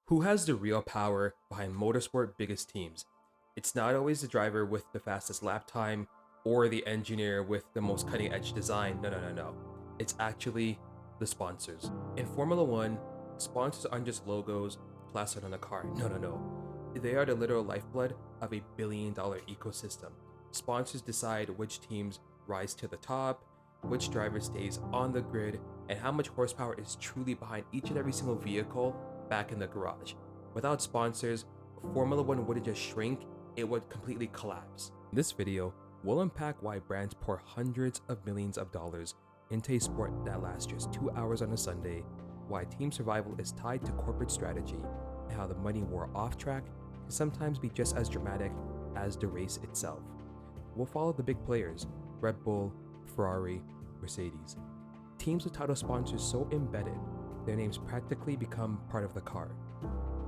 Who has the real power behind motorsport biggest teams? It's not always the driver with the fastest lap time or the engineer with the most cutting edge design. No, no, no, no. It's actually the sponsors. In Formula One, sponsors aren't just logos plastered on a car. No, no, no. They are the literal lifeblood of a billion-dollar ecosystem. Sponsors decide which teams rise to the top, which driver stays on the grid, and how much horsepower is truly behind each and every single vehicle back in the garage. Without sponsors, Formula One wouldn't just shrink, it would completely collapse. In this video, we'll unpack why brands pour hundreds of millions of dollars into a sport that lasts just 2 hours on a Sunday, why team survival is tied to corporate strategy, and how the money war off track can sometimes be just as dramatic as the race itself. We'll follow the big players, Red Bull, Ferrari, Mercedes. Teams with title sponsors so embedded, their names practically become part of the car.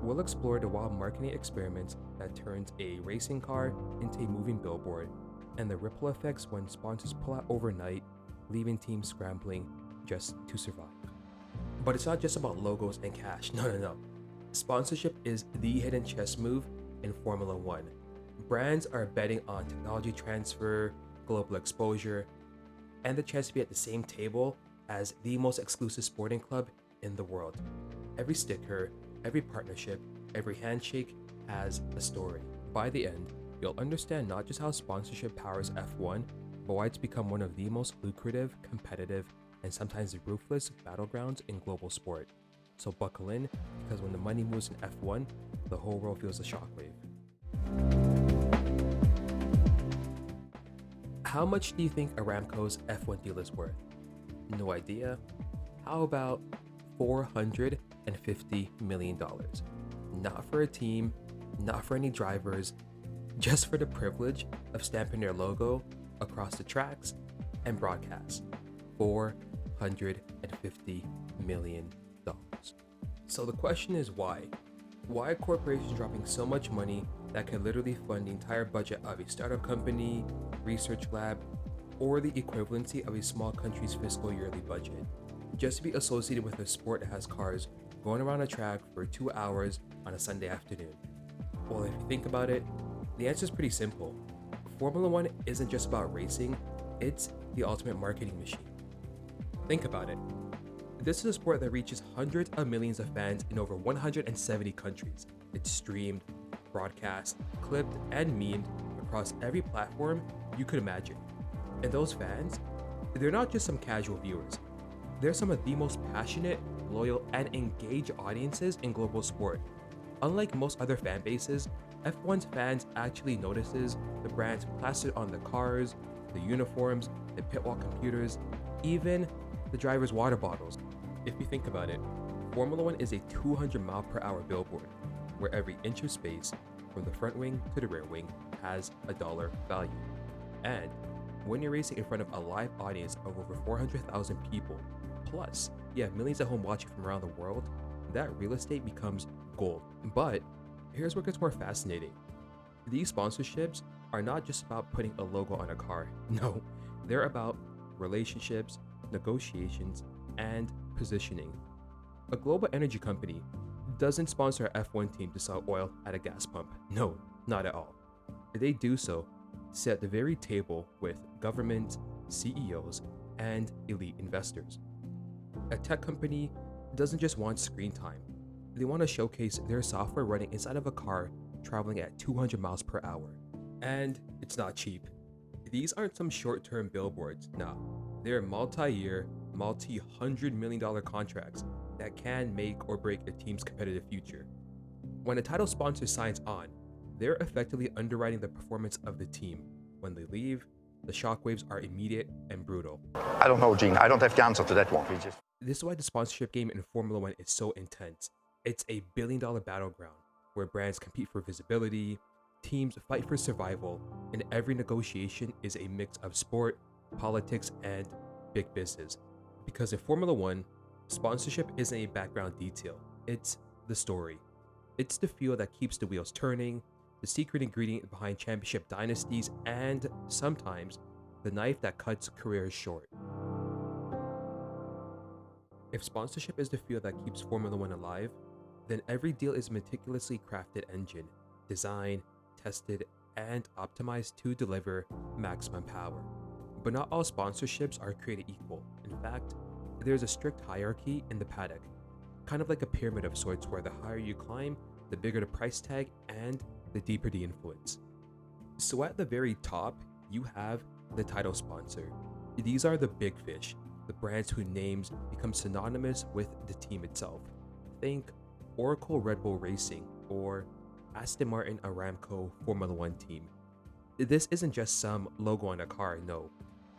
We'll explore the wild marketing experiments that turns a racing car into a moving billboard, and the ripple effects when sponsors pull out overnight, leaving teams scrambling just to survive. But it's not just about logos and cash. No, no, no. Sponsorship is the hidden chess move in Formula One. Brands are betting on technology transfer, global exposure, and the chance to be at the same table as the most exclusive sporting club in the world. Every sticker, every partnership, every handshake has a story. By the end, you'll understand not just how sponsorship powers F1, but why it's become one of the most lucrative, competitive, and sometimes ruthless battlegrounds in global sport. So buckle in, because when the money moves in F1, the whole world feels the shockwave. How much do you think Aramco's F1 deal is worth? No idea? How about $450 million? Not for a team, not for any drivers, just for the privilege of stamping their logo across the tracks and broadcasts. $450 million. So the question is why? Why are corporations dropping so much money that could literally fund the entire budget of a startup company, research lab, or the equivalency of a small country's fiscal yearly budget, just to be associated with a sport that has cars going around a track for 2 hours on a Sunday afternoon? Well, if you think about it, the answer is pretty simple. Formula One isn't just about racing, it's the ultimate marketing machine. Think about it. This is a sport that reaches hundreds of millions of fans in over 170 countries. It's streamed, broadcast, clipped, and memed across every platform you could imagine. And those fans, they're not just some casual viewers. They're some of the most passionate, loyal, and engaged audiences in global sport. Unlike most other fan bases, F1's fans actually notices the brands plastered on the cars, the uniforms, the pit wall computers, even the driver's water bottles. If you think about it, Formula One is a 200-mile-per-hour billboard, where every inch of space, from the front wing to the rear wing, has a dollar value. And when you're racing in front of a live audience of over 400,000 people, plus you have millions at home watching from around the world, that real estate becomes gold. But here's what gets more fascinating. These sponsorships are not just about putting a logo on a car. No, they're about relationships, negotiations, and positioning. A global energy company doesn't sponsor an F1 team to sell oil at a gas pump. No, not at all. They do so to sit at the very table with governments, CEOs, and elite investors. A tech company doesn't just want screen time. They want to showcase their software running inside of a car traveling at 200 miles per hour. And it's not cheap. These aren't some short-term billboards, no. They're multi-year, multi-$100 million contracts that can make or break a team's competitive future. When a title sponsor signs on, they're effectively underwriting the performance of the team. When they leave, the shockwaves are immediate and brutal. I don't know, Gene. I don't have the answer to that one. This is why the sponsorship game in Formula One is so intense. It's a billion-dollar battleground where brands compete for visibility, teams fight for survival, and every negotiation is a mix of sport, politics, and big business. Because in Formula One, sponsorship isn't a background detail, it's the story. It's the fuel that keeps the wheels turning, the secret ingredient behind championship dynasties, and sometimes the knife that cuts careers short. If sponsorship is the fuel that keeps Formula One alive, then every deal is a meticulously crafted engine, designed, tested, and optimized to deliver maximum power. But not all sponsorships are created equal. In fact, there's a strict hierarchy in the paddock, kind of like a pyramid of sorts where the higher you climb, the bigger the price tag and the deeper the influence. So at the very top, you have the title sponsor. These are the big fish, the brands whose names become synonymous with the team itself. Think Oracle Red Bull Racing or Aston Martin Aramco Formula One team. This isn't just some logo on a car, no.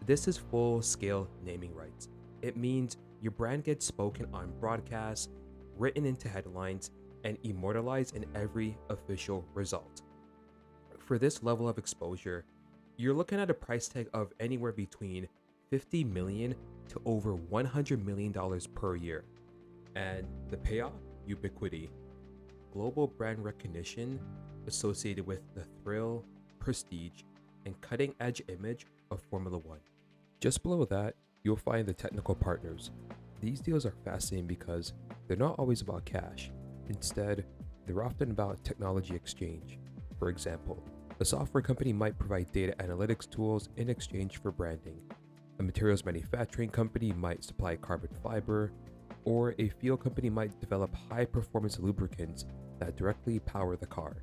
This is full-scale naming rights. It means your brand gets spoken on broadcasts, written into headlines, and immortalized in every official result. For this level of exposure, you're looking at a price tag of anywhere between $50 million to over $100 million per year. And the payoff? Ubiquity. Global brand recognition associated with the thrill, prestige, and cutting-edge image of Formula One. Just below that, you'll find the technical partners. These deals are fascinating because they're not always about cash. Instead, they're often about technology exchange. For example, a software company might provide data analytics tools in exchange for branding. A materials manufacturing company might supply carbon fiber, or a fuel company might develop high-performance lubricants that directly power the car.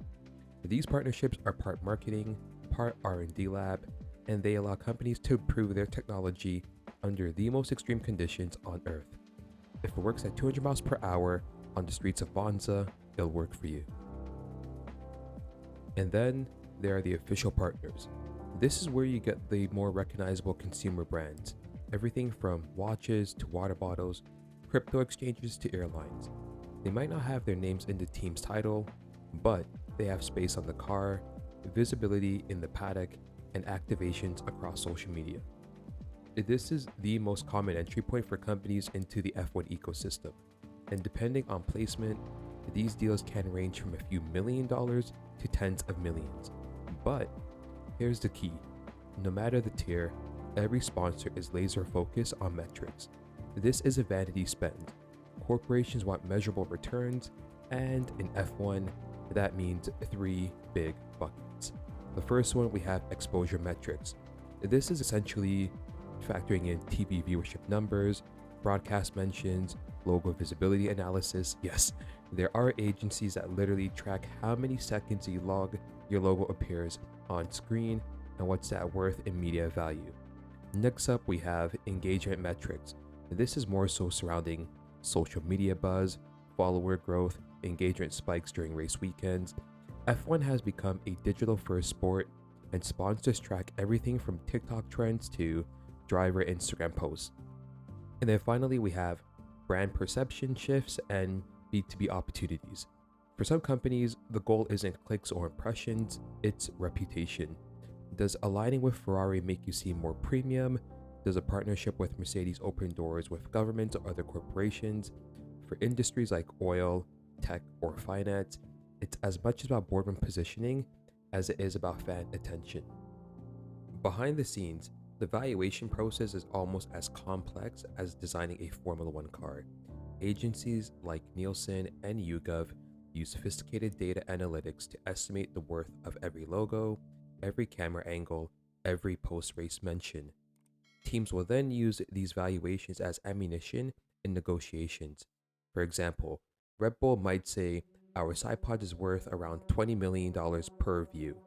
These partnerships are part marketing, part R&D lab, and they allow companies to improve their technology under the most extreme conditions on Earth. If it works at 200 miles per hour on the streets of Monza, it'll work for you. And then there are the official partners. This is where you get the more recognizable consumer brands, everything from watches to water bottles, crypto exchanges to airlines. They might not have their names in the team's title, but they have space on the car, visibility in the paddock, and activations across social media. This is the most common entry point for companies into the F1 ecosystem, and depending on placement, these deals can range from a few $1 million to tens of millions. But here's the key: no matter the tier, every sponsor is laser focused on metrics. This is a vanity spend. Corporations want measurable returns, and in F1, that means 3 big buckets. The first one, we have exposure metrics. This is essentially factoring in TV viewership numbers, broadcast mentions, logo visibility analysis. Yes, there are agencies that literally track how many seconds your logo appears on screen and what's that worth in media value. Next up, we have engagement metrics. This is more so surrounding social media buzz, follower growth, engagement spikes during race weekends. F1 has become a digital-first sport, and sponsors track everything from TikTok trends to driver Instagram posts. And then finally, we have brand perception shifts and B2B opportunities. For some companies, the goal isn't clicks or impressions, it's reputation. Does aligning with Ferrari make you seem more premium? Does a partnership with Mercedes open doors with governments or other corporations? For industries like oil, tech, or finance, it's as much about boardroom positioning as it is about fan attention. Behind the scenes, the valuation process is almost as complex as designing a Formula One car. Agencies like Nielsen and YouGov use sophisticated data analytics to estimate the worth of every logo, every camera angle, every post-race mention. Teams will then use these valuations as ammunition in negotiations. For example, Red Bull might say, our side pod is worth around $20 million per view.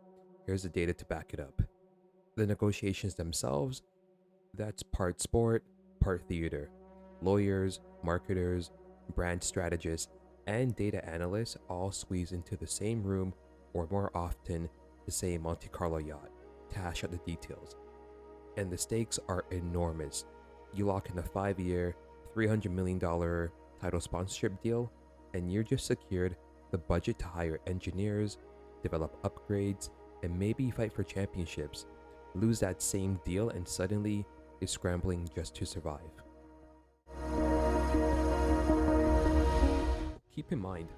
Here's the data to back it up. The negotiations themselves, that's part sport, part theater. Lawyers, marketers, brand strategists, and data analysts all squeeze into the same room, or more often, the same Monte Carlo yacht, to hash out the details. And the stakes are enormous. You lock in a 5-year, $300 million title sponsorship deal, and you're just secured the budget to hire engineers, develop upgrades, and maybe fight for championships. Lose that same deal and suddenly you're scrambling just to survive. Keep in mind,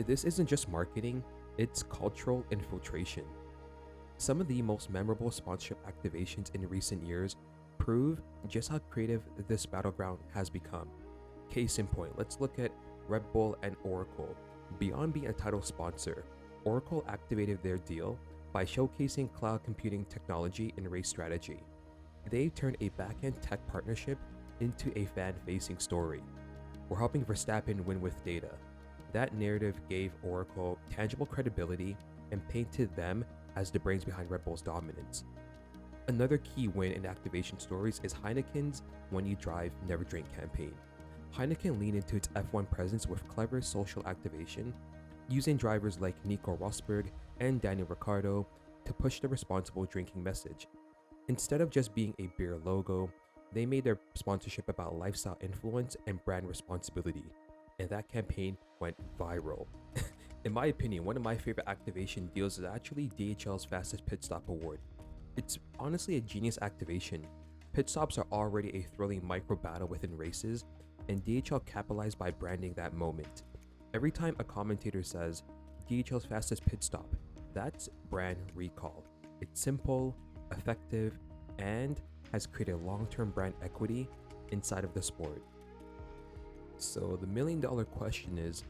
this isn't just marketing, it's cultural infiltration. Some of the most memorable sponsorship activations in recent years prove just how creative this battleground has become. Case in point, let's look at Red Bull and Oracle. Beyond being a title sponsor, Oracle activated their deal by showcasing cloud computing technology and race strategy. They turned a back-end tech partnership into a fan-facing story. We're helping Verstappen win with data. That narrative gave Oracle tangible credibility and painted them as the brains behind Red Bull's dominance. Another key win in activation stories is Heineken's When You Drive, Never Drink campaign. Heineken leaned into its F1 presence with clever social activation, using drivers like Nico Rosberg and Daniel Ricciardo to push the responsible drinking message. Instead of just being a beer logo, they made their sponsorship about lifestyle influence and brand responsibility, and that campaign went viral. In my opinion, one of my favorite activation deals is actually DHL's Fastest Pit Stop Award. It's honestly a genius activation. Pit stops are already a thrilling micro battle within races, and DHL capitalized by branding that moment. Every time a commentator says, DHL's Fastest Pit Stop, that's brand recall. It's simple, effective, and has created long-term brand equity inside of the sport. So the million-dollar question is,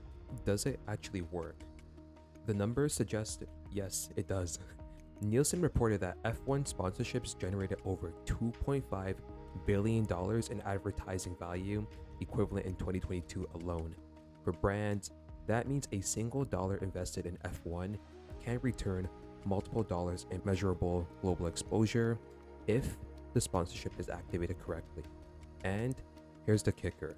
does it actually work? The numbers suggest yes, it does. Nielsen reported that F1 sponsorships generated over $2.5 billion in advertising value, equivalent in 2022 alone. For brands, that means a single dollar invested in F1 can return multiple dollars in measurable global exposure if the sponsorship is activated correctly. And here's the kicker.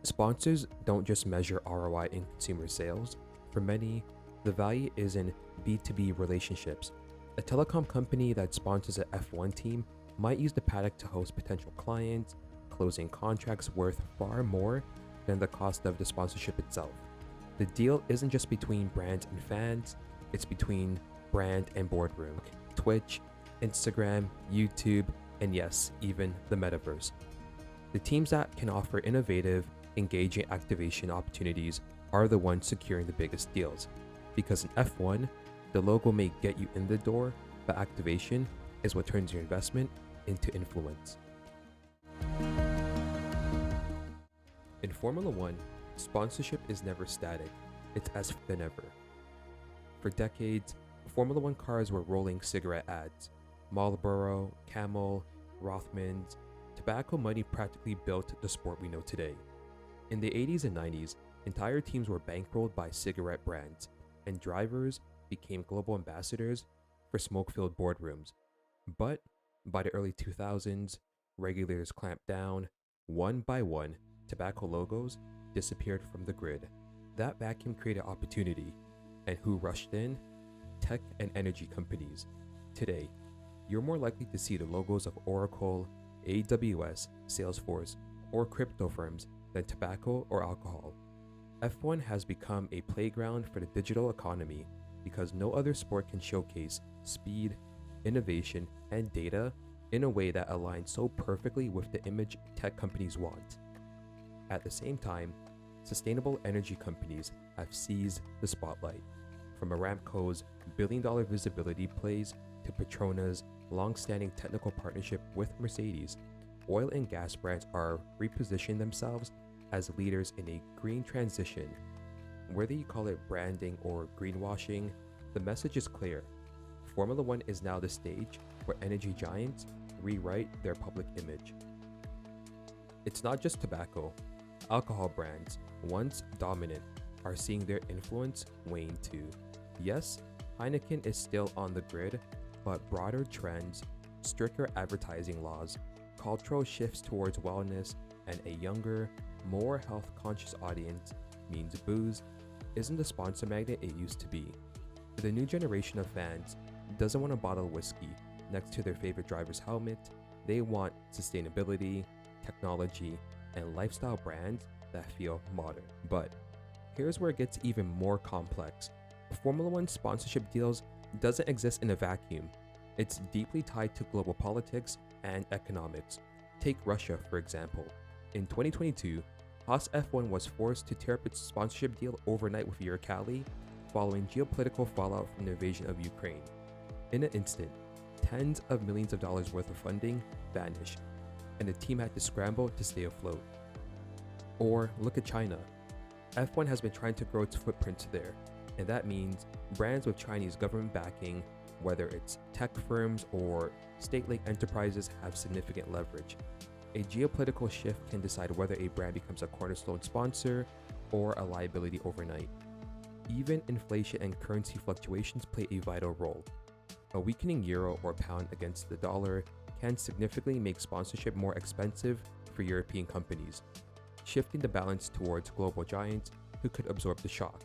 Sponsors don't just measure ROI in consumer sales. For many, the value is in B2B relationships. A telecom company that sponsors an F1 team might use the paddock to host potential clients, closing contracts worth far more than the cost of the sponsorship itself. The deal isn't just between brands and fans, it's between brand and boardroom, Twitch, Instagram, YouTube, and yes, even the metaverse. The teams that can offer innovative, engaging activation opportunities are the ones securing the biggest deals. Because in F1, the logo may get you in the door, but activation is what turns your investment into influence. In Formula One, sponsorship is never static, it's as than ever. For decades, Formula One cars were rolling cigarette ads. Marlboro, Camel, Rothmans, tobacco money practically built the sport we know today. In the 80s and 90s, entire teams were bankrolled by cigarette brands, and drivers became global ambassadors for smoke-filled boardrooms. But by the early 2000s, regulators clamped down. One by one, tobacco logos disappeared from the grid. That vacuum created opportunity, and who rushed in? Tech and energy companies. Today, you're more likely to see the logos of Oracle, AWS, Salesforce, or crypto firms than tobacco or alcohol. F1 has become a playground for the digital economy because no other sport can showcase speed, innovation, and data in a way that aligns so perfectly with the image tech companies want. At the same time, sustainable energy companies have seized the spotlight. From Aramco's billion-dollar visibility plays to Petronas' long-standing technical partnership with Mercedes, oil and gas brands are repositioning themselves as leaders in a green transition. Whether you call it branding or greenwashing, the message is clear. Formula One is now the stage where energy giants rewrite their public image. It's not just tobacco. Alcohol brands, once dominant, are seeing their influence wane too. Yes, Heineken is still on the grid, but broader trends, stricter advertising laws, cultural shifts towards wellness, and a younger, more health-conscious audience means booze isn't the sponsor magnet it used to be. The new generation of fans doesn't want a bottle of whiskey next to their favorite driver's helmet. They want sustainability, technology, and lifestyle brands that feel modern. But here's where it gets even more complex. Formula One sponsorship deals doesn't exist in a vacuum. It's deeply tied to global politics and economics. Take Russia, for example. In 2022, Haas F1 was forced to tear up its sponsorship deal overnight with Uralkali following geopolitical fallout from the invasion of Ukraine. In an instant, tens of millions of dollars worth of funding vanished, and the team had to scramble to stay afloat. Or look at China. F1 has been trying to grow its footprint there, and that means brands with Chinese government backing, whether it's tech firms or state-linked enterprises, have significant leverage. A geopolitical shift can decide whether a brand becomes a cornerstone sponsor or a liability overnight. Even inflation and currency fluctuations play a vital role. A weakening euro or pound against the dollar can significantly make sponsorship more expensive for European companies, shifting the balance towards global giants who could absorb the shock.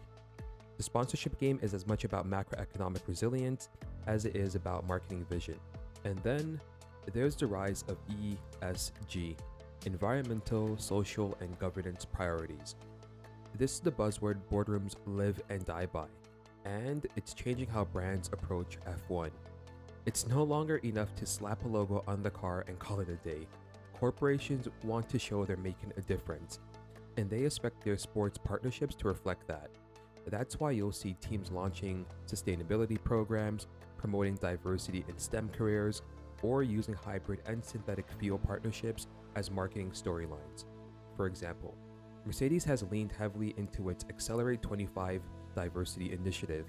The sponsorship game is as much about macroeconomic resilience as it is about marketing vision. And then there's the rise of ESG, environmental, social, and governance priorities. This is the buzzword boardrooms live and die by, and it's changing how brands approach F1. It's no longer enough to slap a logo on the car and call it a day. Corporations want to show they're making a difference, and they expect their sports partnerships to reflect that. That's why you'll see teams launching sustainability programs, promoting diversity in STEM careers, or using hybrid and synthetic fuel partnerships as marketing storylines. For example, Mercedes has leaned heavily into its Accelerate 25 diversity initiative,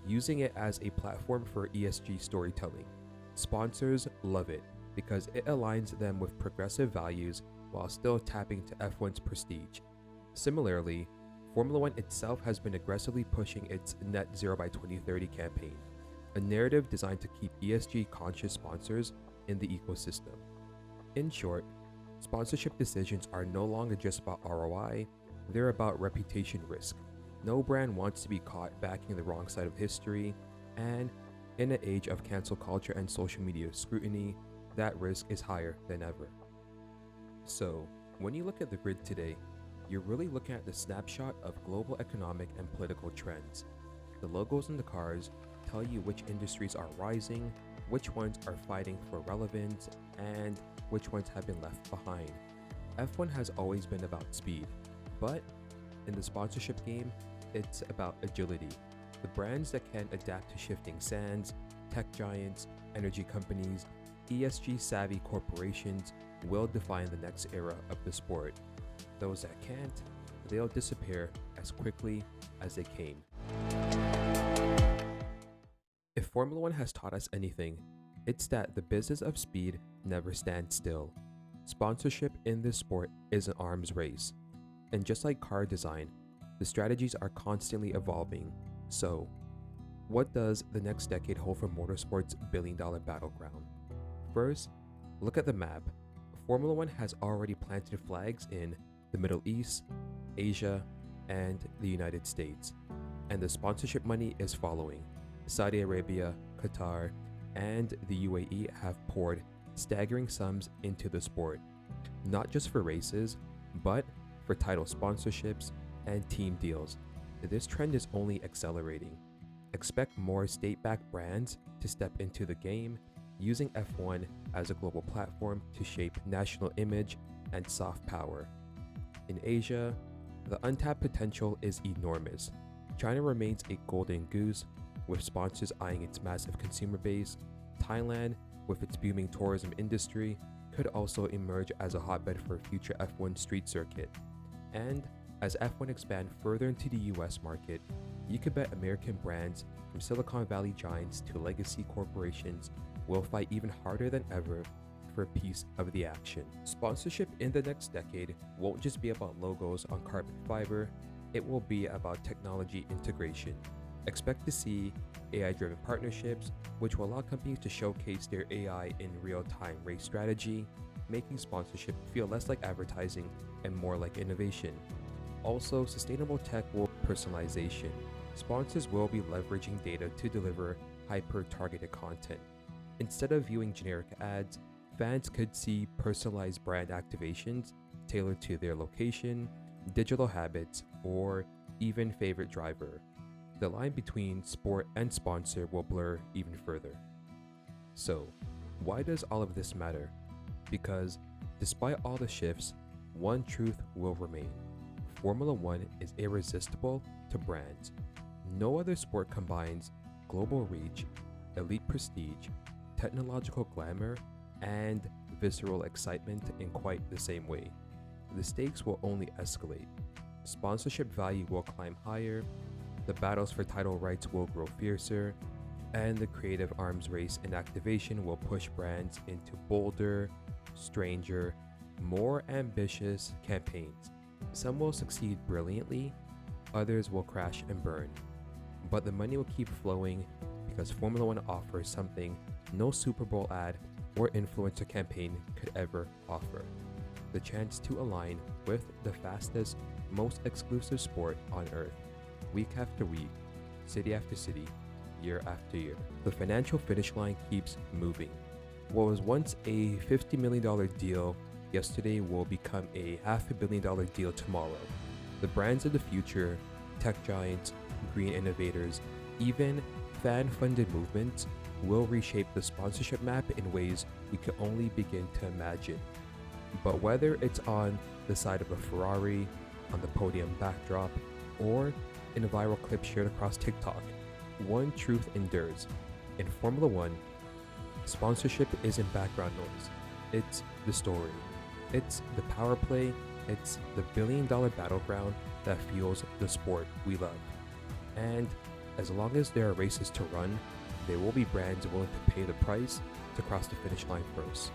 using it as a platform for ESG storytelling. Sponsors love it because it aligns them with progressive values while still tapping to F1's prestige. Similarly, Formula One itself has been aggressively pushing its Net Zero by 2030 campaign, a narrative designed to keep ESG-conscious sponsors in the ecosystem. In short, sponsorship decisions are no longer just about ROI, they're about reputation risk. No brand wants to be caught backing the wrong side of history, and in an age of cancel culture and social media scrutiny, that risk is higher than ever. So, when you look at the grid today, you're really looking at the snapshot of global economic and political trends. The logos on the cars tell you which industries are rising, which ones are fighting for relevance, and which ones have been left behind. F1 has always been about speed, but in the sponsorship game, it's about agility. The brands that can adapt to shifting sands, tech giants, energy companies, ESG-savvy corporations will define the next era of the sport. Those that can't, they'll disappear as quickly as they came. If Formula One has taught us anything, it's that the business of speed never stands still. Sponsorship in this sport is an arms race. And just like car design, the strategies are constantly evolving. So, what does the next decade hold for motorsport's billion-dollar battleground? First, look at the map. Formula One has already planted flags in the Middle East, Asia, and the United States. And the sponsorship money is following. Saudi Arabia, Qatar, and the UAE have poured staggering sums into the sport, not just for races, but for title sponsorships and team deals. This trend is only accelerating. Expect more state-backed brands to step into the game, using F1 as a global platform to shape national image and soft power. In Asia, the untapped potential is enormous. China remains a golden goose, with sponsors eyeing its massive consumer base. Thailand, with its booming tourism industry, could also emerge as a hotbed for a future F1 street circuit. And as F1 expands further into the US market, you could bet American brands from Silicon Valley giants to legacy corporations will fight even harder than ever for a piece of the action. Sponsorship in the next decade won't just be about logos on carbon fiber, it will be about technology integration. Expect to see AI-driven partnerships, which will allow companies to showcase their AI in real-time race strategy, making sponsorship feel less like advertising and more like innovation. Also, sustainable tech will personalization. Sponsors will be leveraging data to deliver hyper-targeted content. Instead of viewing generic ads, fans could see personalized brand activations tailored to their location, digital habits, or even favorite driver. The line between sport and sponsor will blur even further. So, why does all of this matter? Because despite all the shifts, one truth will remain. Formula One is irresistible to brands. No other sport combines global reach, elite prestige, technological glamour, and visceral excitement in quite the same way. The stakes will only escalate. Sponsorship value will climb higher, the battles for title rights will grow fiercer, and the creative arms race and activation will push brands into bolder, stranger, more ambitious campaigns. Some will succeed brilliantly, others will crash and burn. But the money will keep flowing because Formula One offers something no Super Bowl ad or influencer campaign could ever offer: the chance to align with the fastest, most exclusive sport on earth, week after week, city after city, year after year. The financial finish line keeps moving. What was once a $50 million deal yesterday will become a $500 million deal tomorrow. The brands of the future, tech giants, green innovators, even fan-funded movements will reshape the sponsorship map in ways we could only begin to imagine. But whether it's on the side of a Ferrari, on the podium backdrop, or in a viral clip shared across TikTok, one truth endures. In Formula One, sponsorship isn't background noise. It's the story. It's the power play. It's the billion-dollar battleground that fuels the sport we love. And as long as there are races to run, there will be brands willing to pay the price to cross the finish line first.